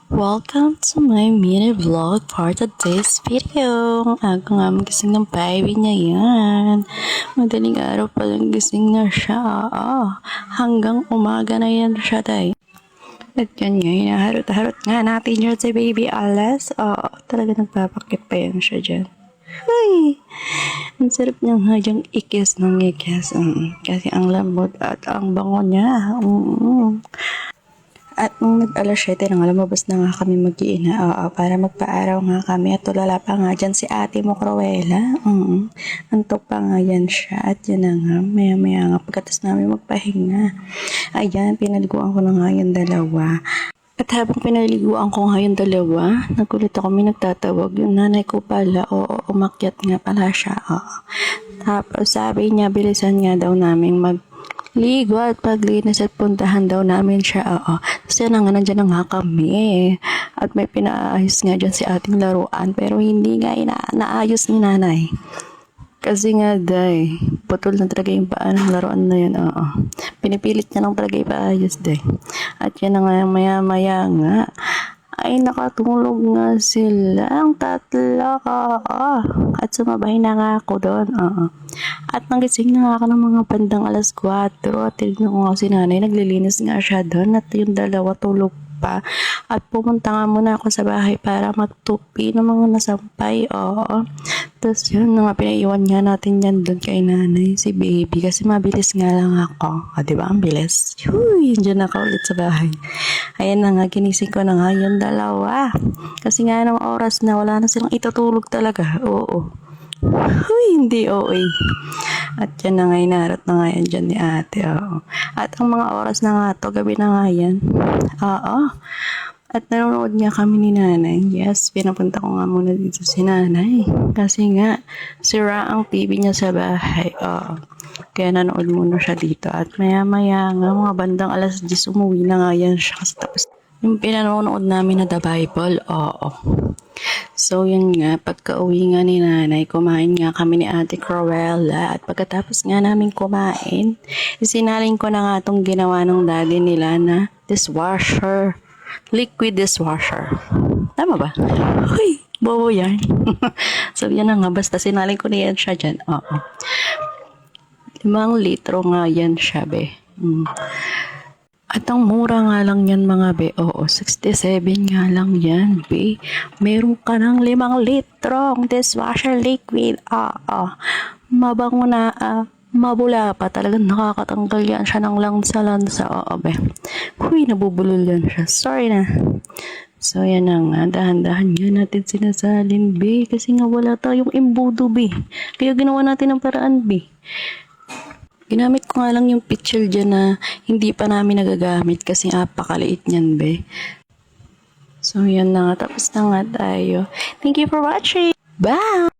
Welcome to my mini vlog for today's video. Ako nga magising ng 5 niya yan. Madaling araw pa lang gising na siya. Hanggang umaga na yan siya tayo. At yan nga, hinaharot-harot nga natin yun si baby Alice. Talaga nagpapakit pa yan siya dyan. Ay, ang sarap niyang hadyang ikis ng ikis. Kasi ang lambot at ang bango niya. At nung nag-alas 7 na nga, lumabas na nga kami mag-iina, para magpaaraw nga kami. At tulala pa nga dyan si ate mo, Cruella. Antok pa nga yan siya. At yan na nga, maya-maya nga, pagkatas namin magpahinga. Ayan, pinaliguan ko na nga yung dalawa. At habang pinaliguan ko nga yung dalawa, nagulat ako, may nagtatawag. Yung nanay ko pala, umakyat nga pala siya. Tapos sabi niya, bilisan nga daw namin ligo at paglinis at puntahan daw namin siya. Kasi na nga nandyan na nga kami. At may pinaayos nga dyan si ating laruan. Pero hindi nga naayos ni nanay. Kasi nga putol na talaga yung paan ng laruan na yun. Pinipilit niya lang talaga ipaayos At yan na nga maya nga. Ay nakatulog nga sila ang tatlo. At sumabay na nga ako doon. At nagising na nga ako ng mga bandang alas 4. At tignan ko nga si nanay, naglilinis nga siya doon. At yung dalawa tulog pa. At pumunta nga muna ako sa bahay para magtupi ng mga nasampay. Tapos yun nga, pinaiwan nga natin yan doon kay nanay, si baby. Kasi mabilis nga lang ako. Diba? Ang bilis. Yun dyan ako ulit sa bahay. Ayan na nga, ginising ko na nga yung dalawa. Kasi nga ng oras na wala na silang itutulog talaga. Hindi At yan na nga, inarot na nga yan dyan ni ate. At ang mga oras na nga to, gabi na nga yan. At nanonood nga kami ni nanay. Yes, pinapunta ko nga muna dito si nanay. Kasi nga, sira ang TV niya sa bahay. Kaya nanood muna siya dito. At maya-maya nga, mga bandang alas 10, umuwi na nga yan siya. Kasi tapos yung pinanonood namin na The Bible. So yun nga, pagka-uwi nga ni nanay, kumain nga kami ni ate Cruella. At pagkatapos nga namin kumain, isinalin ko na nga itong ginawa ng daddy nila na dishwasher. Liquid dishwasher. Tama ba? Bobo yan. So yan na nga, basta sinalin ko na yan siya dyan. 5 litro nga yan siya, be. At ang mura nga lang yan, mga be. 67 nga lang yan, be. Meron ka ng 5 litrong dishwasher liquid. Mabango na, mabula pa. Talagang nakakatanggal yan siya ng lansa-lansa. Be. Nabubulol yan siya. Sorry na. So, yan na nga. Dahan-dahan yan natin sinasalin, be. Kasi nga wala tayong imbudo, be. Kaya ginawa natin ang paraan, be. Ginamit ko nga lang yung picture dyan na hindi pa namin nagagamit kasi apakaliit niyan, be. So, yan na nga. Tapos na nga tayo. Thank you for watching. Bye!